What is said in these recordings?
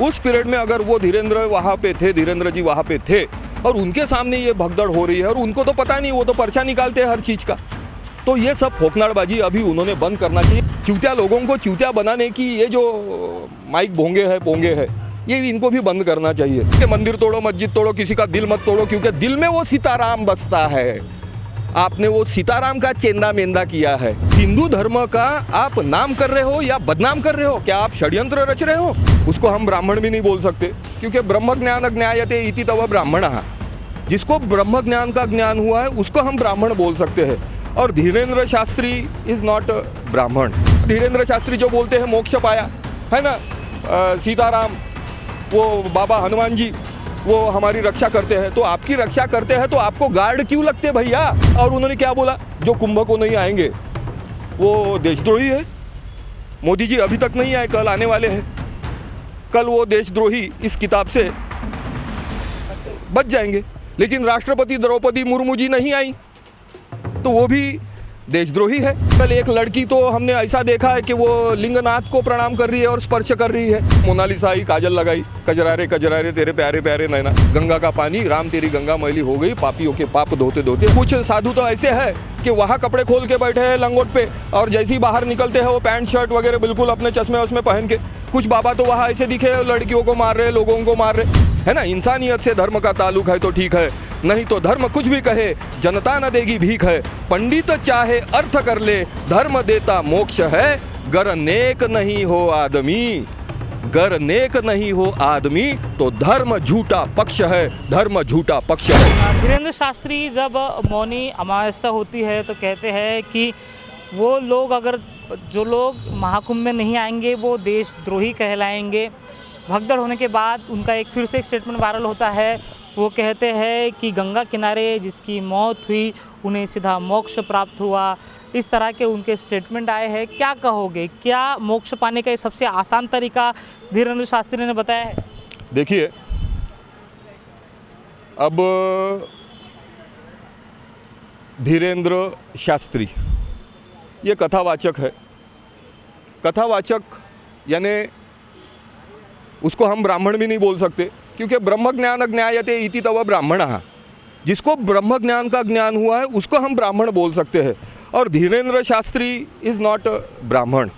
उस पीरियड में अगर वो धीरेन्द्र वहाँ पे थे, धीरेन्द्र जी वहाँ पे थे और उनके सामने ये भगदड़ हो रही है और उनको तो पता नहीं, वो तो पर्चा निकालते हैं हर चीज़ का। तो ये सब फोकनाड़बाजी अभी उन्होंने बंद करना चाहिए। चूतिया लोगों को चूतिया बनाने की ये जो माइक भोंगे है, ये इनको भी बंद करना चाहिए कि मंदिर तोड़ो, मस्जिद तोड़ो, किसी का दिल मत तोड़ो, क्योंकि दिल में वो सीताराम बसता है। आपने वो सीताराम का चेंदा मेंदा किया है। हिंदू धर्म का आप नाम कर रहे हो या बदनाम कर रहे हो? क्या आप षड्यंत्र रच रहे हो? उसको हम ब्राह्मण भी नहीं बोल सकते, क्योंकि ब्रह्म ज्ञान ज्ञायते इति तव ब्राह्मणः। जिसको ब्रह्म ज्ञान का ज्ञान हुआ है उसको हम ब्राह्मण बोल सकते हैं। और धीरेन्द्र शास्त्री इज नॉट ब्राह्मण। धीरेन्द्र शास्त्री जो बोलते हैं मोक्ष पाया है ना, सीताराम, वो बाबा हनुमान जी, वो हमारी रक्षा करते हैं। तो आपकी रक्षा करते हैं तो आपको गार्ड क्यों लगते भैया? और उन्होंने क्या बोला, जो कुंभ को नहीं आएंगे वो देशद्रोही है। मोदी जी अभी तक नहीं आए, कल आने वाले हैं। कल वो देशद्रोही इस किताब से बच जाएंगे। लेकिन राष्ट्रपति द्रौपदी मुर्मू जी नहीं आई तो वो भी देशद्रोही है। कल एक लड़की तो हमने ऐसा देखा है कि वो लिंगनाथ को प्रणाम कर रही है और स्पर्श कर रही है। मोनालिसा आई, काजल लगाई, कजरारे कजरारे तेरे प्यारे प्यारे नैना, गंगा का पानी, राम तेरी गंगा मैली हो गई, पापियों के पाप धोते धोते। कुछ साधु तो ऐसे हैं कि वहाँ कपड़े खोल के बैठे हैं लंगोट पे, और जैसे ही बाहर निकलते हैं वो पैंट शर्ट वगैरह बिल्कुल अपने चश्मे वश्मे पहन के। कुछ बाबा तो वहाँ ऐसे दिखे लड़कियों को मार रहे, लोगों को मार रहे, है ना। इंसानियत से धर्म का ताल्लुक है तो ठीक है, नहीं तो धर्म कुछ भी कहे जनता न देगी भीख है। पंडित चाहे अर्थ कर ले, धर्म देता मोक्ष है। गर नेक नहीं हो आदमी, गर नेक नहीं हो आदमी तो धर्म झूठा पक्ष है, धर्म झूठा पक्ष है। धीरेन्द्र शास्त्री जब मौनी अमावस्या होती है तो कहते हैं कि वो लोग, अगर जो लोग महाकुंभ में नहीं आएंगे वो देशद्रोही कहलाएंगे। भगदड़ होने के बाद उनका फिर से एक स्टेटमेंट वायरल होता है। वो कहते हैं कि गंगा किनारे जिसकी मौत हुई उन्हें सीधा मोक्ष प्राप्त हुआ। इस तरह के उनके स्टेटमेंट आए हैं। क्या कहोगे, क्या मोक्ष पाने का सबसे आसान तरीका धीरेन्द्र शास्त्री ने बताया है? देखिए, अब धीरेन्द्र शास्त्री ये कथावाचक है। कथावाचक यानी उसको हम ब्राह्मण भी नहीं बोल सकते, क्योंकि ब्रह्म ज्ञान ज्ञायते इति तव ब्राह्मणः। जिसको ब्रह्म ज्ञान का ज्ञान हुआ है उसको हम ब्राह्मण बोल सकते हैं। और धीरेन्द्र शास्त्री इज़ नॉट ब्राह्मण।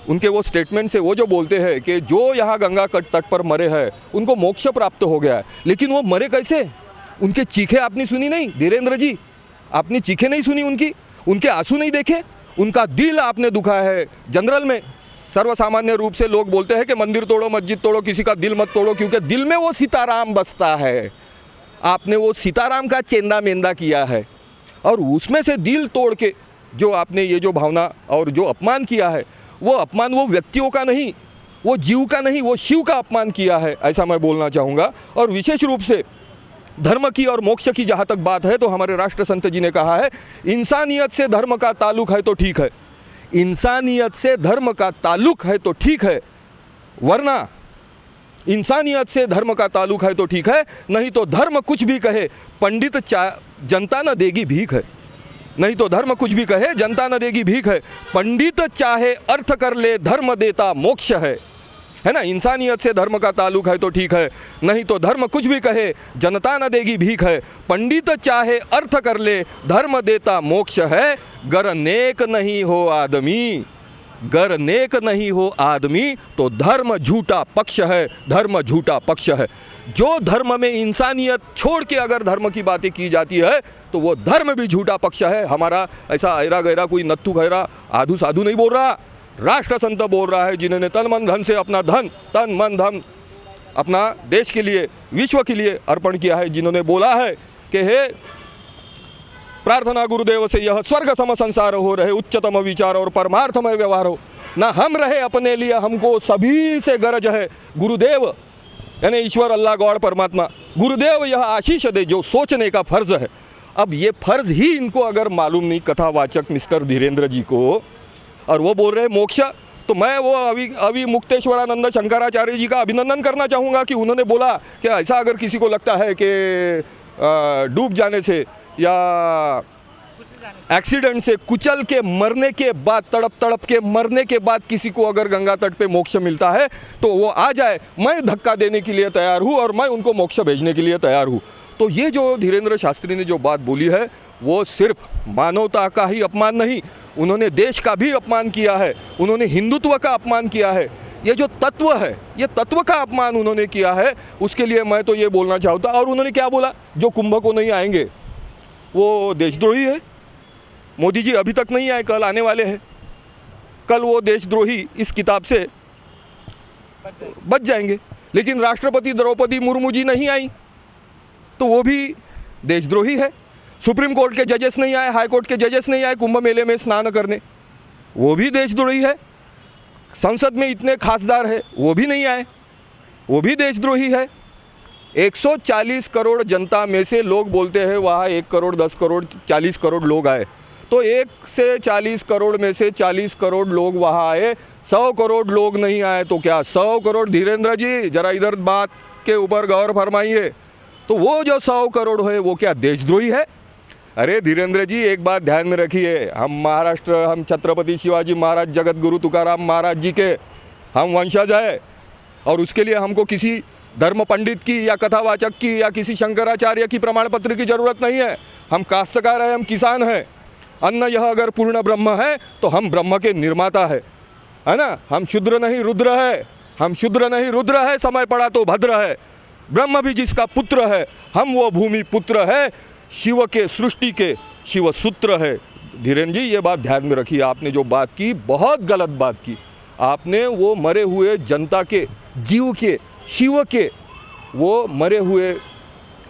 उनके वो स्टेटमेंट से वो जो बोलते हैं कि जो यहाँ गंगा तट पर मरे हैं उनको मोक्ष प्राप्त हो गया है, लेकिन वो मरे कैसे? उनके चीखे आपने सुनी नहीं धीरेन्द्र जी? आपने चीखे नहीं सुनी उनकी? उनके आंसू नहीं देखे? उनका दिल आपने दुखा है। जनरल में सर्वसामान्य रूप से लोग बोलते हैं कि मंदिर तोड़ो, मस्जिद तोड़ो, किसी का दिल मत तोड़ो, क्योंकि दिल में वो सीताराम बसता है। आपने वो सीताराम का चेंदा मेंदा किया है और उसमें से दिल तोड़ के जो आपने ये जो भावना और जो अपमान किया है, वो अपमान वो व्यक्तियों का नहीं, वो जीव का नहीं, वो शिव का अपमान किया है, ऐसा मैं बोलना चाहूँगा। और विशेष रूप से धर्म की और मोक्ष की जहाँ तक बात है तो हमारे राष्ट्र संत जी ने कहा है, इंसानियत से धर्म का ताल्लुक है तो ठीक है। इंसानियत से धर्म का ताल्लुक है तो ठीक है, वरना इंसानियत से धर्म का ताल्लुक है तो ठीक है, नहीं तो धर्म कुछ भी कहे पंडित जनता न देगी भीख है। नहीं तो धर्म कुछ भी कहे जनता न देगी भीख है। पंडित चाहे अर्थ कर ले, धर्म देता मोक्ष है ना। इंसानियत से धर्म का ताल्लुक है तो ठीक है, नहीं तो धर्म कुछ भी कहे जनता न देगी भीख है। पंडित चाहे अर्थ कर ले, धर्म देता मोक्ष है। गर नेक नहीं हो आदमी, गर नेक नहीं हो आदमी तो धर्म झूठा पक्ष है, धर्म झूठा पक्ष है। जो धर्म में इंसानियत छोड़ के अगर धर्म की बातें की जाती है तो वो धर्म भी झूठा पक्ष है। हमारा ऐसा ऐरा गैरा कोई नत्थु खैरा आधू साधु नहीं बोल रहा, राष्ट्र संत बोल रहा है, जिन्होंने तन मन धन से अपना धन, तन मन धन अपना देश के लिए, विश्व के लिए अर्पण किया है। जिन्होंने बोला है कि हे प्रार्थना गुरुदेव से यह स्वर्ग सम संसार हो रहे, उच्चतम विचार और परमार्थमय व्यवहार हो। ना हम रहे अपने लिए, हमको सभी से गरज है। गुरुदेव यानी ईश्वर, अल्लाह, गॉड, परमात्मा, गुरुदेव यह आशीष दे जो सोचने का फर्ज है। अब ये फर्ज ही इनको अगर मालूम नहीं कथावाचक मिस्टर धीरेन्द्र जी को, और वो बोल रहे मोक्ष, तो मैं वो अभी मुक्तेश्वरानंद शंकराचार्य जी का अभिनंदन करना चाहूँगा कि उन्होंने बोला कि ऐसा अगर किसी को लगता है कि डूब जाने से या एक्सीडेंट से कुचल के मरने के बाद, तड़प तड़प के मरने के बाद किसी को अगर गंगा तट पे मोक्ष मिलता है तो वो आ जाए, मैं धक्का देने के लिए तैयार हूँ और मैं उनको मोक्ष भेजने के लिए तैयार हूँ। तो ये जो धीरेंद्र शास्त्री ने जो बात बोली है वो सिर्फ मानवता का ही अपमान नहीं, उन्होंने देश का भी अपमान किया है, उन्होंने हिंदुत्व का अपमान किया है। ये जो तत्व है, ये तत्व का अपमान उन्होंने किया है, उसके लिए मैं तो ये बोलना चाहता। और उन्होंने क्या बोला, जो कुंभ को नहीं आएंगे वो देशद्रोही है। मोदी जी अभी तक नहीं आए, कल आने वाले हैं। कल वो देशद्रोही इस किताब से बच जाएंगे। लेकिन राष्ट्रपति द्रौपदी मुर्मू जी नहीं आई तो वो भी देशद्रोही है। सुप्रीम कोर्ट के जजेस नहीं आए, हाई कोर्ट के जजेस नहीं आए कुंभ मेले में स्नान करने, वो भी देशद्रोही है। संसद में इतने खासदार है, वो भी नहीं आए, वो भी देशद्रोही है। 140 करोड़ जनता में से लोग बोलते हैं वहाँ 1 करोड़ 10 करोड़ 40 करोड़ लोग आए, तो 1 से 40 करोड़ में से 40 करोड़ लोग वहाँ आए, 100 करोड़ लोग नहीं आए तो क्या 100 करोड़? धीरेंद्र जी जरा इधर बात के ऊपर गौर फरमाइए। तो वो जो 100 करोड़ है वो क्या देशद्रोही है? अरे धीरेंद्र जी एक बात ध्यान में रखिए, हम महाराष्ट्र, हम छत्रपति शिवाजी महाराज, जगत गुरु तुकाराम महाराज जी के हम वंशज है, और उसके लिए हमको किसी धर्म पंडित की या कथावाचक की या किसी शंकराचार्य की प्रमाण पत्र की जरूरत नहीं है। हम काश्तकार हैं, हम किसान हैं। अन्न यह अगर पूर्ण ब्रह्म है तो हम ब्रह्म के निर्माता है ना। हम शूद्र नहीं रुद्र है, हम शूद्र नहीं रुद्र है, समय पड़ा तो भद्र है। ब्रह्म भी जिसका पुत्र है, हम वो भूमि पुत्र है, शिव के सृष्टि के शिव सूत्र है। धीरेन्द्र जी ये बात ध्यान में रखिए, आपने जो बात की बहुत गलत बात की। आपने वो मरे हुए जनता के, जीव के, शिव के, वो मरे हुए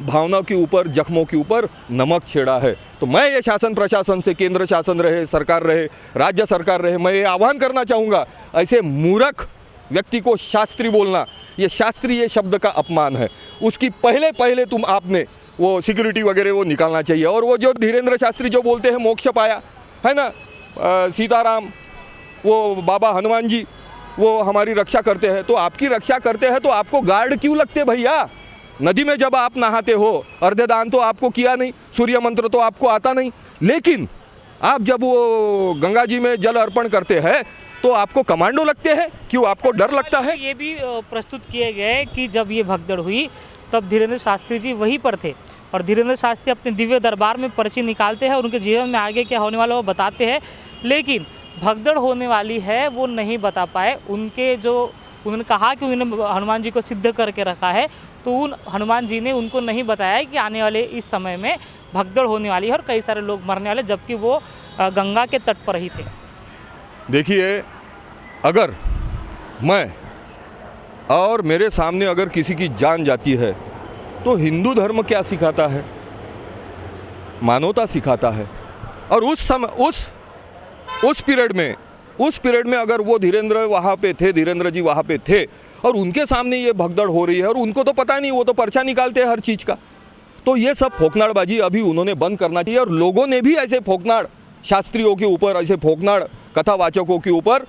भावना के ऊपर, जख्मों के ऊपर नमक छेड़ा है। तो मैं ये शासन प्रशासन से, केंद्र शासन रहे, सरकार रहे, राज्य सरकार रहे, मैं ये आह्वान करना चाहूँगा, ऐसे मूर्ख व्यक्ति को शास्त्री बोलना, ये शास्त्री ये शब्द का अपमान है। उसकी पहले तुम आपने वो सिक्योरिटी वगैरह वो निकालना चाहिए। और वो जो धीरेंद्र शास्त्री जो बोलते हैं मोक्ष पाया है ना, सीताराम, वो बाबा हनुमान जी वो हमारी रक्षा करते हैं, तो आपकी रक्षा करते हैं तो आपको गार्ड क्यों लगते भैया? नदी में जब आप नहाते हो, अर्धदान तो आपको किया नहीं, सूर्य मंत्र तो आपको आता नहीं, लेकिन आप जब वो गंगा जी में जल अर्पण करते हैं तो आपको कमांडो लगते हैं, क्यों आपको डर लगता है? ये भी प्रस्तुत किए गए कि जब ये भगदड़ हुई तब धीरेंद्र शास्त्री जी वहीं पर थे, और धीरेंद्र शास्त्री अपने दिव्य दरबार में पर्ची निकालते हैं, उनके जीवन में आगे क्या होने वाला वो बताते हैं, लेकिन भगदड़ होने वाली है वो नहीं बता पाए। उनके जो उन्होंने कहा कि उन्होंने हनुमान जी को सिद्ध करके रखा है, तो उन हनुमान जी ने उनको नहीं बताया कि आने वाले इस समय में भगदड़ होने वाली है और कई सारे लोग मरने वाले, जबकि वो गंगा के तट पर ही थे। देखिए, अगर मैं और मेरे सामने अगर किसी की जान जाती है तो हिंदू धर्म क्या सिखाता है? मानवता सिखाता है। और उस समय उस पीरियड में अगर वो धीरेंद्र वहाँ पे थे, धीरेंद्र जी वहाँ पे थे, और उनके सामने ये भगदड़ हो रही है और उनको तो पता नहीं, वो तो पर्चा निकालते हैं हर चीज़ का। तो ये सब फोकनाड़बाजी अभी उन्होंने बंद करना चाहिए, और लोगों ने भी ऐसे फोकनाड़ शास्त्रियों के ऊपर, ऐसे फोकनाड़ कथावाचकों के ऊपर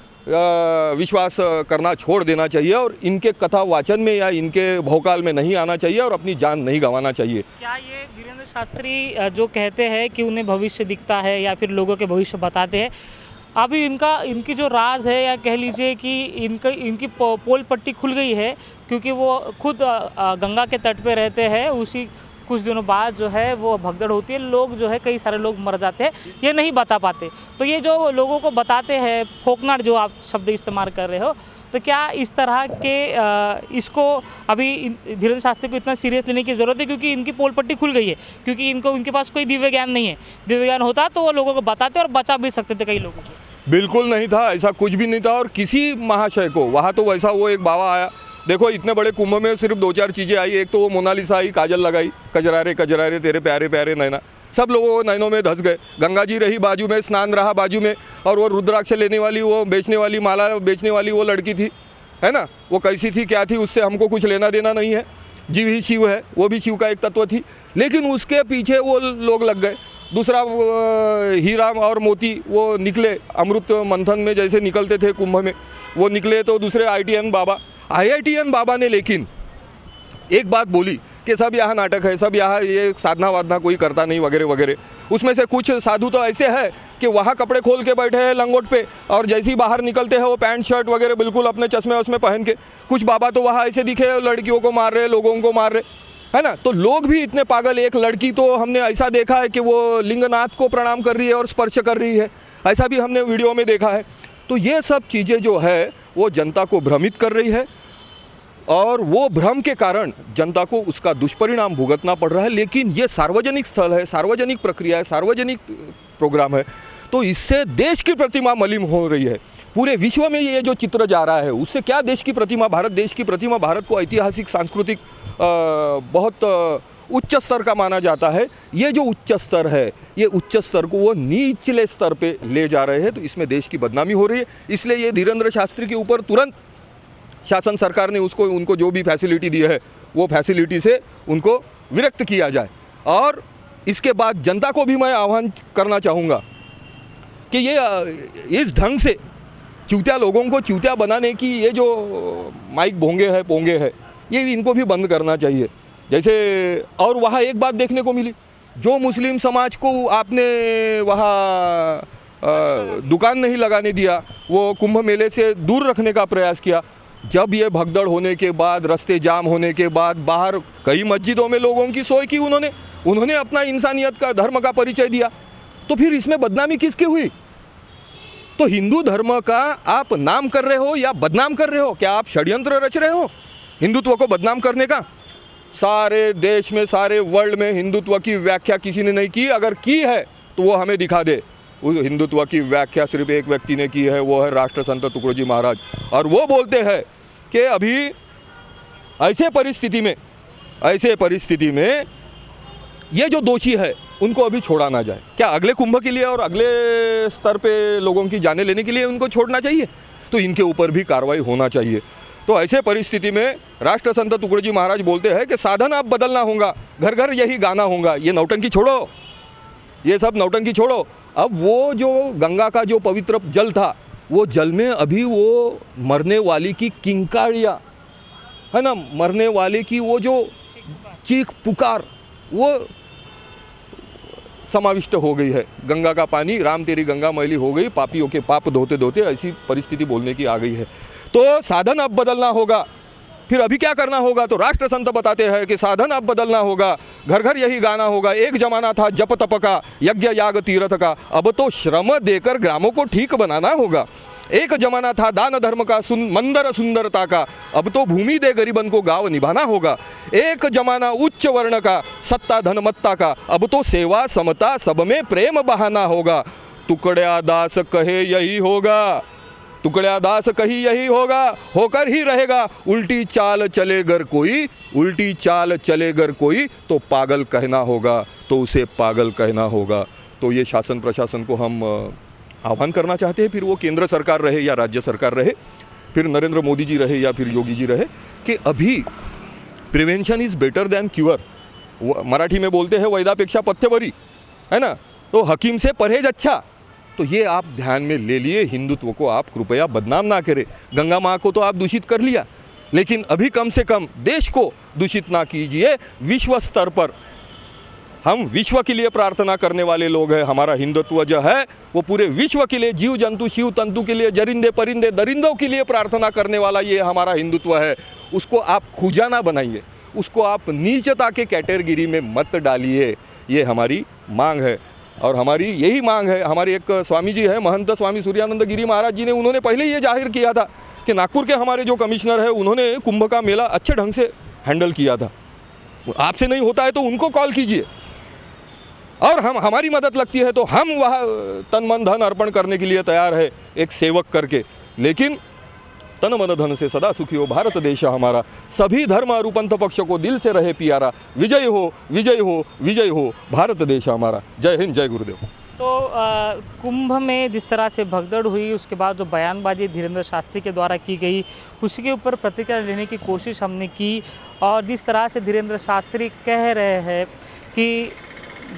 विश्वास करना छोड़ देना चाहिए, और इनके कथा वाचन में या इनके भौकाल में नहीं आना चाहिए और अपनी जान नहीं गंवाना चाहिए। क्या ये धीरेंद्र शास्त्री जो कहते हैं कि उन्हें भविष्य दिखता है या फिर लोगों के भविष्य बताते हैं, अभी इनकी जो राज है, या कह लीजिए कि इनकी पोल पट्टी खुल गई है, क्योंकि वो खुद गंगा के तट पे रहते हैं। उसी कुछ दिनों बाद जो है वो भगदड़ होती है, लोग जो है कई सारे लोग मर जाते हैं, ये नहीं बता पाते। तो ये जो लोगों को बताते हैं, फोकनाड़ जो आप शब्द इस्तेमाल कर रहे हो, तो क्या इस तरह के इसको अभी धीरेंद्र शास्त्री को इतना सीरियस लेने की ज़रूरत है? क्योंकि इनकी पोल पट्टी खुल गई है, क्योंकि इनके पास कोई दिव्य ज्ञान नहीं है। दिव्य ज्ञान होता तो वो लोगों को बताते और बचा भी सकते थे कई लोगों को। बिल्कुल नहीं था, ऐसा कुछ भी नहीं था। और किसी महाशय को वहाँ तो वैसा वो एक बाबा आया, देखो इतने बड़े कुंभ में सिर्फ 2-4 चीज़ें आई। एक तो वो मोनालिसा आई, काजल लगाई, कजरारे कजरारे तेरे प्यारे प्यारे नैना, सब लोगों को नैनों में धंस गए। गंगा जी रही बाजू में, स्नान रहा बाजू में, और वो रुद्राक्ष लेने वाली, वो बेचने वाली, माला बेचने वाली वो लड़की थी, है ना, वो कैसी थी क्या थी उससे हमको कुछ लेना देना नहीं है। जीव ही शिव है, वो भी शिव का एक तत्व थी, लेकिन उसके पीछे वो लोग लग गए। दूसरा हीरा और मोती वो निकले अमृत मंथन में जैसे निकलते थे कुंभ में, वो निकले। तो दूसरे IITN बाबा ने लेकिन एक बात बोली कि सब यहाँ नाटक है, सब यहाँ ये साधना वाधना कोई करता नहीं वगैरह वगैरह। उसमें से कुछ साधु तो ऐसे हैं कि वहाँ कपड़े खोल के बैठे हैं लंगोट पे, और जैसे ही बाहर निकलते हैं वो पैंट शर्ट वगैरह बिल्कुल अपने चश्मे वश्मे पहन के। कुछ बाबा तो वहाँ ऐसे दिखे लड़कियों को मार रहे, लोगों को मार रहे, है ना। तो लोग भी इतने पागल। एक लड़की तो हमने ऐसा देखा है कि वो लिंगनाथ को प्रणाम कर रही है और स्पर्श कर रही है, ऐसा भी हमने वीडियो में देखा है। तो ये सब चीज़ें जो है वो जनता को भ्रमित कर रही है, और वो भ्रम के कारण जनता को उसका दुष्परिणाम भुगतना पड़ रहा है। लेकिन ये सार्वजनिक स्थल है, सार्वजनिक प्रक्रिया है, सार्वजनिक प्रोग्राम है, तो इससे देश की प्रतिमा मलिन हो रही है। पूरे विश्व में ये जो चित्र जा रहा है उससे क्या देश की प्रतिमा, भारत देश की प्रतिमा, भारत को ऐतिहासिक सांस्कृतिक बहुत उच्च स्तर का माना जाता है। ये जो उच्च स्तर है, ये उच्च स्तर को वो निचले स्तर पे ले जा रहे हैं, तो इसमें देश की बदनामी हो रही है। इसलिए ये धीरेन्द्र शास्त्री के ऊपर तुरंत शासन सरकार ने उनको जो भी फैसिलिटी दी है वो फैसिलिटी से उनको विरक्त किया जाए। और इसके बाद जनता को भी मैं आह्वान करना चाहूँगा कि ये इस ढंग से चूतिया लोगों को चूतिया बनाने की ये जो माइक पोंगे है ये इनको भी बंद करना चाहिए। जैसे और वहाँ एक बात देखने को मिली, जो मुस्लिम समाज को आपने वहाँ दुकान नहीं लगाने दिया, वो कुंभ मेले से दूर रखने का प्रयास किया। जब ये भगदड़ होने के बाद, रास्ते जाम होने के बाद, बाहर कई मस्जिदों में लोगों की सोई की उन्होंने अपना इंसानियत का, धर्म का परिचय दिया, तो फिर इसमें बदनामी किसकी हुई? तो हिंदू धर्म का आप नाम कर रहे हो या बदनाम कर रहे हो? क्या आप षड्यंत्र रच रहे हो हिंदुत्व को बदनाम करने का? सारे देश में, सारे वर्ल्ड में हिंदुत्व की व्याख्या किसी ने नहीं की। अगर की है तो वो हमें दिखा दे। उस हिंदुत्व की व्याख्या सिर्फ एक व्यक्ति ने की है, वो है राष्ट्र संत तुकडोजी महाराज। और वो बोलते हैं कि अभी ऐसे परिस्थिति में ये जो दोषी है उनको अभी छोड़ा ना जाए। क्या अगले कुंभ के लिए और अगले स्तर पे लोगों की जाने लेने के लिए उनको छोड़ना चाहिए? तो इनके ऊपर भी कार्रवाई होना चाहिए। तो ऐसे परिस्थिति में राष्ट्र संत तुकडोजी महाराज बोलते हैं कि साधन अब बदलना होगा, घर घर यही गाना होगा। ये नौटंकी छोड़ो, ये सब नौटंकी छोड़ो। अब वो जो गंगा का जो पवित्र जल था, वो जल में अभी वो मरने वाली की किंकारियाँ है ना, मरने वाले की वो जो चीख पुकार वो समाविष्ट हो गई है। गंगा का पानी, राम तेरी गंगा मैली हो गई, पापियों के पाप धोते धोते, ऐसी परिस्थिति बोलने की आ गई है। तो साधन अब बदलना होगा। फिर अभी क्या करना होगा? तो राष्ट्र संत बताते हैं कि साधन अब बदलना होगा, घर घर यही गाना होगा। एक जमाना था जप तप का, यज्ञ याग तीर्थ का, अब तो श्रम देकर ग्रामों को ठीक बनाना होगा। एक जमाना था दान धर्म का, मंदिर सुंदरता का, अब तो भूमि दे गरीबन को गाँव निभाना होगा। एक जमाना उच्च वर्ण का, सत्ता धनमत्ता का, अब तो सेवा समता सब में प्रेम बहाना होगा। टुकड़िया दास कहे यही होगा, टुकड़िया दास कही यही होगा, होकर ही रहेगा। उल्टी चाल चलेगर कोई तो पागल कहना होगा, तो उसे पागल कहना होगा। तो ये शासन प्रशासन को हम आह्वान करना चाहते हैं, फिर वो केंद्र सरकार रहे या राज्य सरकार रहे, फिर नरेंद्र मोदी जी रहे या फिर योगी जी रहे, कि अभी prevention is better than queer. Marathi में बोलते हैं वैद्यापेक्षा पथ्य बरी, है ना। तो हकीम से परहेज अच्छा। तो ये आप ध्यान में ले लिए, हिंदुत्व को आप कृपया बदनाम ना करें। गंगा माँ को तो आप दूषित कर लिया, लेकिन अभी कम से कम देश को दूषित ना कीजिए। विश्व स्तर पर हम विश्व के लिए प्रार्थना करने वाले लोग हैं। हमारा हिंदुत्व जो है वो पूरे विश्व के लिए, जीव जंतु शिव तंतु के लिए, जरिंदे परिंदे दरिंदों के लिए प्रार्थना करने वाला ये हमारा हिंदुत्व है। उसको आप खुजा ना बनाइए, उसको आप नीचता के कैटेगरी में मत डालिए। ये हमारी मांग है, और हमारी यही मांग है। हमारे एक स्वामी जी है, महंत स्वामी सूर्यानंद गिरी महाराज जी ने, उन्होंने पहले ये जाहिर किया था कि नागपुर के हमारे जो कमिश्नर है उन्होंने कुंभ का मेला अच्छे ढंग से हैंडल किया था। आपसे नहीं होता है तो उनको कॉल कीजिए, और हमारी मदद लगती है तो हम वह तन मन धन अर्पण करने के लिए तैयार है, एक सेवक करके। लेकिन तन मन धन से सदा सुखी हो भारत देश हमारा, सभी धर्म और पंथ पक्ष को दिल से रहे प्यारा। विजय हो विजय हो विजय हो भारत देश हमारा। जय हिंद, जय गुरुदेव। तो कुंभ में जिस तरह से भगदड़ हुई, उसके बाद जो बयानबाजी धीरेन्द्र शास्त्री के द्वारा की गई, उसके ऊपर प्रतिक्रिया लेने की कोशिश हमने की। और जिस तरह से धीरेन्द्र शास्त्री कह रहे हैं कि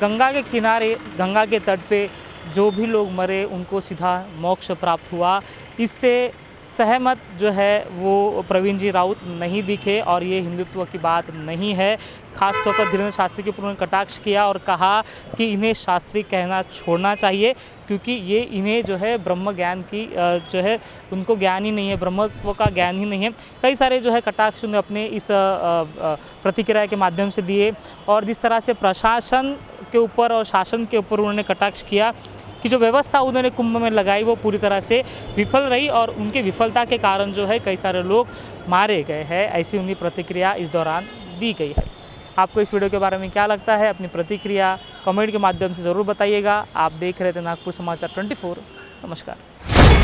गंगा के किनारे, गंगा के तट पे जो भी लोग मरे उनको सीधा मोक्ष प्राप्त हुआ, इससे सहमत जो है वो प्रवीण जी राउत नहीं दिखे और ये हिंदुत्व की बात नहीं है। खासतौर पर धीरेन्द्र शास्त्री के ऊपर उन्होंने कटाक्ष किया और कहा कि इन्हें शास्त्री कहना छोड़ना चाहिए, क्योंकि ये इन्हें जो है ब्रह्म ज्ञान की जो है उनको ज्ञान ही नहीं है, ब्रह्मत्व का ज्ञान ही नहीं है। कई सारे जो है कटाक्ष उन्हें अपने इस प्रतिक्रिया के माध्यम से दिए और जिस तरह से प्रशासन के ऊपर और शासन के ऊपर उन्होंने कटाक्ष किया कि जो व्यवस्था उन्होंने कुंभ में लगाई वो पूरी तरह से विफल रही और उनकी विफलता के कारण जो है कई सारे लोग मारे गए हैं, ऐसी उनकी प्रतिक्रिया इस दौरान दी गई है। आपको इस वीडियो के बारे में क्या लगता है, अपनी प्रतिक्रिया कमेंट के माध्यम से ज़रूर बताइएगा। आप देख रहे थे नागपुर समाचार 24। नमस्कार।